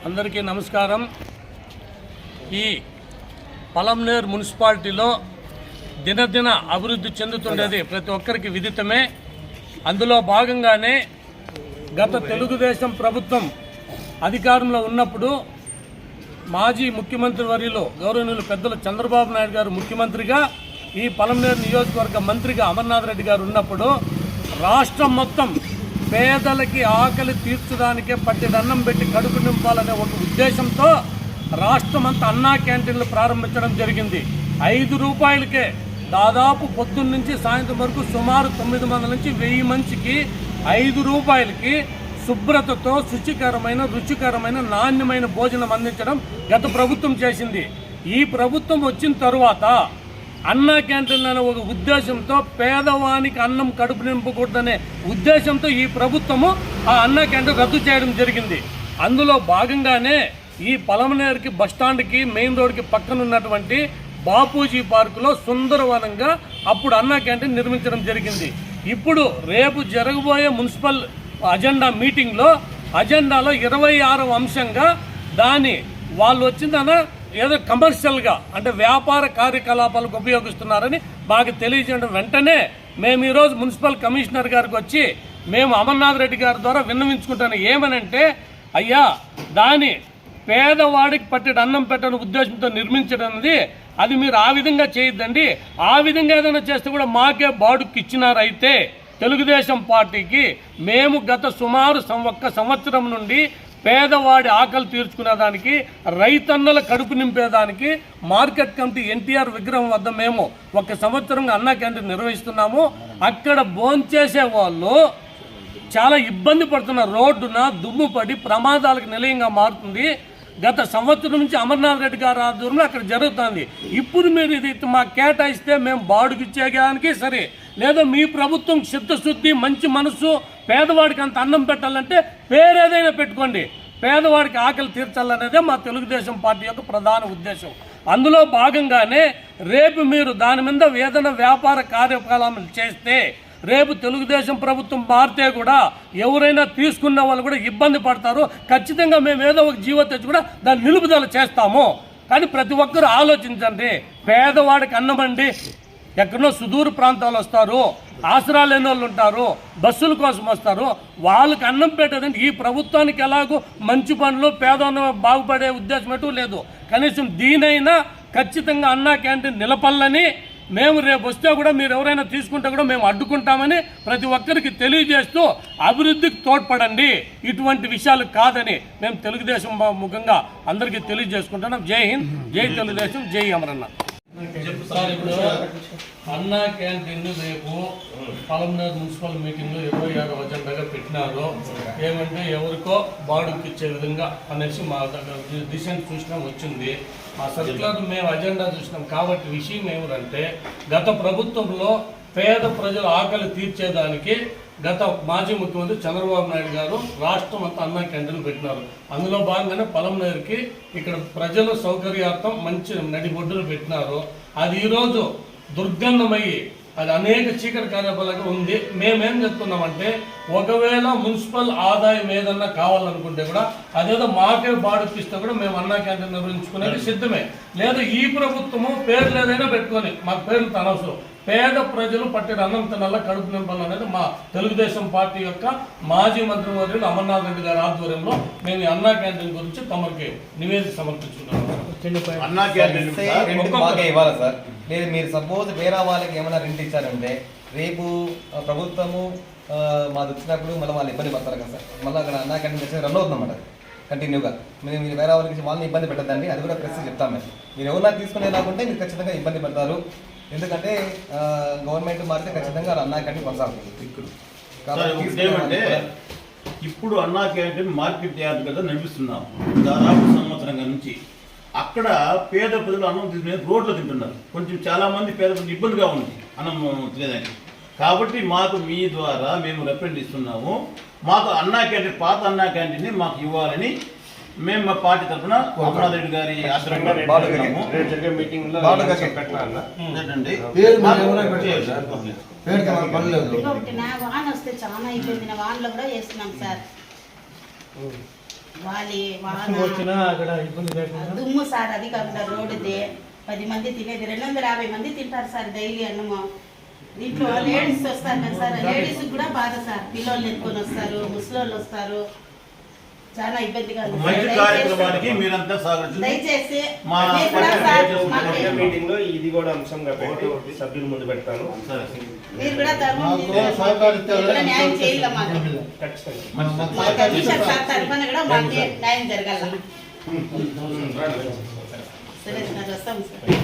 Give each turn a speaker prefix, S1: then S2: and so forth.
S1: అందరికీ నమస్కారం. ఈ పలమనేరు మున్సిపాలిటీలో దినదిన అభివృద్ధి చెందుతుండేది ప్రతి ఒక్కరికి విదితమే. అందులో భాగంగానే గత తెలుగుదేశం ప్రభుత్వం అధికారంలో ఉన్నప్పుడు మాజీ ముఖ్యమంత్రి వర్యులు గౌరవనీయులు పెద్దలు చంద్రబాబు నాయుడు గారు ముఖ్యమంత్రిగా, ఈ పలమనేరు నియోజకవర్గ మంత్రిగా అమర్నాథ్ రెడ్డి గారు ఉన్నప్పుడు రాష్ట్రం మొత్తం పేదలకి ఆకలి తీర్చడానికే పట్టెడన్నం పెట్టి కడుపు నింపాలనే ఒక ఉద్దేశంతో రాష్ట్రం అంతా అన్నా క్యాంటీన్లు ప్రారంభించడం జరిగింది. 5 రూపాయలకే దాదాపు పొద్దున్న నుంచి సాయంత్రం వరకు సుమారు 900 నుంచి 1000 మందికి 5 రూపాయలకి శుభ్రతతో శుచికరమైన రుచికరమైన నాణ్యమైన భోజనం అందించడం గత ప్రభుత్వం చేసింది. ఈ ప్రభుత్వం వచ్చిన తరువాత అన్నా క్యాంటీన్లు అనే ఒక ఉద్దేశంతో పేదవానికి అన్నం కడుపు నింపకూడదనే ఉద్దేశంతో ఈ ప్రభుత్వము ఆ అన్నా క్యాంటీన్ రద్దు చేయడం జరిగింది. అందులో భాగంగానే ఈ పలమనేరుకి బస్టాండ్కి మెయిన్ రోడ్కి పక్కన ఉన్నటువంటి బాపూజీ పార్కులో సుందరవనంగా అప్పుడు అన్నా క్యాంటీన్ నిర్మించడం జరిగింది. ఇప్పుడు రేపు జరగబోయే మున్సిపల్ అజెండా మీటింగ్లో అజెండాలో 26వ అంశంగా దాన్ని వాళ్ళు వచ్చిందన్న ఏదో కమర్షియల్గా అంటే వ్యాపార కార్యకలాపాలకు ఉపయోగిస్తున్నారని బాగా తెలియజేయడం వెంటనే మేము ఈరోజు మున్సిపల్ కమిషనర్ గారికి వచ్చి మేము అమర్నాథ్ రెడ్డి గారి ద్వారా విన్నవించుకుంటాను. ఏమనంటే, అయ్యా దాని పేదవాడికి పట్టెడు అన్నం పెట్టని ఉద్దేశంతో నిర్మించడం అనేది అది మీరు ఆ విధంగా చేయొద్దండి. ఆ విధంగా ఏదైనా చేస్తే కూడా మాకే బాడుకి ఇచ్చినారైతే తెలుగుదేశం పార్టీకి మేము గత సుమారు 1 సంవత్సరం నుండి పేదవాడి ఆకలి తీర్చుకునేదానికి రైతన్నల కడుపు నింపేదానికి మార్కెట్ కమిటీ ఎన్టీఆర్ విగ్రహం వద్ద మేము 1 సంవత్సరంగా అన్నా క్యాంటీన్ నిర్వహిస్తున్నాము. అక్కడ భోంచేసే వాళ్ళు చాలా ఇబ్బంది పడుతున్నారు. రోడ్డున దుమ్ము పడి ప్రమాదాలకు నిలయంగా మారుతుంది. గత సంవత్సరం నుంచి అమర్నాథ్ రెడ్డి గారి ఆధ్వర్యంలో అక్కడ జరుగుతుంది. ఇప్పుడు మీరు ఇది మాకు కేటాయిస్తే మేము బాడుగిచ్చేయడానికి సరే, లేదా మీ ప్రభుత్వం చిత్తశుద్ధి మంచి మనసు పేదవాడికి అంత అన్నం పెట్టాలంటే పేరేదైనా పెట్టుకోండి, పేదవాడికి ఆకలి తీర్చాలనేదే మా తెలుగుదేశం పార్టీ యొక్క ప్రధాన ఉద్దేశం. అందులో భాగంగానే రేపు మీరు దాని మీద ఏదైనా వ్యాపార కార్యకలాపాలు చేస్తే రేపు తెలుగుదేశం ప్రభుత్వం మారితే కూడా ఎవరైనా తీసుకున్న వాళ్ళు కూడా ఇబ్బంది పడతారు. ఖచ్చితంగా మేము ఏదో ఒక జీవో తెచ్చి కూడా దాన్ని నిలుపుదల చేస్తాము. కానీ ప్రతి ఒక్కరు ఆలోచించండి, పేదవాడికి అన్నమండి ఎక్కడో సుదూర ప్రాంతాలు వస్తారు, ఆసరా లేని వాళ్ళు ఉంటారు, బస్సుల కోసం వస్తారు, వాళ్ళకి అన్నం పెట్టదండి. ఈ ప్రభుత్వానికి ఎలాగో మంచి పనులు పేదవాళ్ళు బాగుపడే ఉద్దేశం ఎటు లేదు. కనీసం దీనైనా ఖచ్చితంగా అన్నా క్యాంటీన్ నిలపల్లని మేము రేపు వస్తే కూడా మీరు ఎవరైనా తీసుకుంటే కూడా మేము అడ్డుకుంటామని ప్రతి ఒక్కరికి తెలియజేస్తూ అభివృద్ధికి తోడ్పడండి, ఇటువంటి విషయాలు కాదని మేము తెలుగుదేశం ముఖంగా అందరికీ తెలియజేసుకుంటున్నాం. జై హింద్, జై తెలుగుదేశం, జై అమరన్న. సార్, ఇప్పుడు అన్నా క్యాంటీన్ రేపు పలమనేరు మున్సిపల్ మీటింగ్లో 26వ అజెండాగా పెట్టినారు. ఏమంటే ఎవరికో బాడుకి ఇచ్చే విధంగా అనేసి మా రీసెంట్ చూసినా వచ్చింది. ఆ సర్క్యులర్ మేము అజెండా చూసినాం. కాబట్టి విషయం ఏమిటంటే, గత ప్రభుత్వంలో పేద ప్రజల ఆకలి తీర్చేదానికి గత మాజీ ముఖ్యమంత్రి చంద్రబాబు నాయుడు గారు రాష్ట్రం అంతా అన్నా క్యాంటీన్లు పెట్టినారు. అందులో భాగంగానే పలమనేరుకి ఇక్కడ ప్రజల సౌకర్యార్థం మంచి నడిబొడ్డులు పెట్టినారు. అది ఈరోజు దుర్గంధమయ్యి అది అనేక చీకటి కార్యకలాపాలుగా ఉంది. మేమేం చెప్తున్నామంటే, ఒకవేళ మున్సిపల్ ఆదాయం ఏదన్నా కావాలనుకుంటే కూడా అదేదో మాకే బాడుకిస్తే కూడా మేము అన్నా క్యాంటీన్ నిర్వహించుకునేది సిద్ధమే. లేదా ఈ ప్రభుత్వము పేర్లు ఏదైనా పెట్టుకొని మాకు పేర్లు అనవసరం, పేద ప్రజలు పట్టిన అన్నం తినాల కడుపు నింపాలనేది మా తెలుగుదేశం పార్టీ యొక్క మాజీ మంత్రివర్యులు అమర్నాథ్ రెడ్డి గారి ఆధ్వర్యంలో మేము ఈ అన్నా క్యాంటీన్ గురించి తమరికి నివేదిక సమర్పించుకున్నాము.
S2: అన్నా క్యాంటీన్ ఇవ్వాలి సార్. లేదు మీరు సపోజ్ వేరే వాళ్ళకి ఏమైనా రెంట్ ఇచ్చారంటే రేపు ప్రభుత్వము మాది వచ్చినప్పుడు మళ్ళీ వాళ్ళు ఇబ్బంది పడతారు కదా సార్. మళ్ళీ అక్కడ అన్నా క్యాంటీన్ రన్ అవుతుందన్నమాట కంటిన్యూగా. మీరు వేరే వాళ్ళకి వాళ్ళని ఇబ్బంది పెట్టద్దండి, అది కూడా ప్రెస్ చెప్తాము. మీరు ఎవరైనా తీసుకునే లేకుంటే మీరు ఖచ్చితంగా ఇబ్బంది పడతారు. ఎందుకంటే గవర్నమెంట్ మారితే ఖచ్చితంగా అన్నా క్యాంటీన్ కొనసాగుతుంది.
S3: కాబట్టి ఇప్పుడు అన్నా క్యాంటీన్ మార్కెట్ యార్డ్ కదా నడిపిస్తున్నాం దాదాపు సంవత్సరంగా నుంచి. అక్కడ పేద ప్రజలు అన్నం తీసుకునే రోడ్లో తింటున్నారు. కొంచెం చాలా మంది పేద ప్రజలు ఇబ్బందిగా ఉంది అన్నం తినేదానికి. కాబట్టి మాకు మీ ద్వారా మేము రిప్రజెంట్ ఇస్తున్నాము. మాకు అన్నా క్యాంటీన్, పాత అన్నా క్యాంటీన్ని మాకు ఇవ్వాలని మేము మా పార్టీ తరఫున అమర్నాథ్ రెడ్డి గారి ఆశ్రమంలో
S4: వాన వస్తే చాలా ఇబ్బంది. వానలో కూడా వేస్తున్నాం సార్. దుమ్ము సార్, అది కాకుండా రోడ్డుదే 10 మంది తినేది 250 మంది తింటారు సార్ డైలీ అన్నము. దీంట్లో లేడీస్ వస్తారు కదా సార్, లేడీస్ కూడా బాధ సార్. పిల్లలు ఎత్తుకొని వస్తారు, ముసలోళ్ళు వస్తారు, చాలా ఇబ్బందిగా ఉంది. దయచేసి
S5: మీటింగ్ లో ఇది కూడా అంశంగా పెట్టి సభ్యుల ముందు పెడతాను.
S4: మీరు కూడా న్యాయం చేయాలి. మాకు కమిషన్ సార్ తరఫున కూడా మాకు న్యాయం జరగాల. సరే సార్, వస్తాం సార్.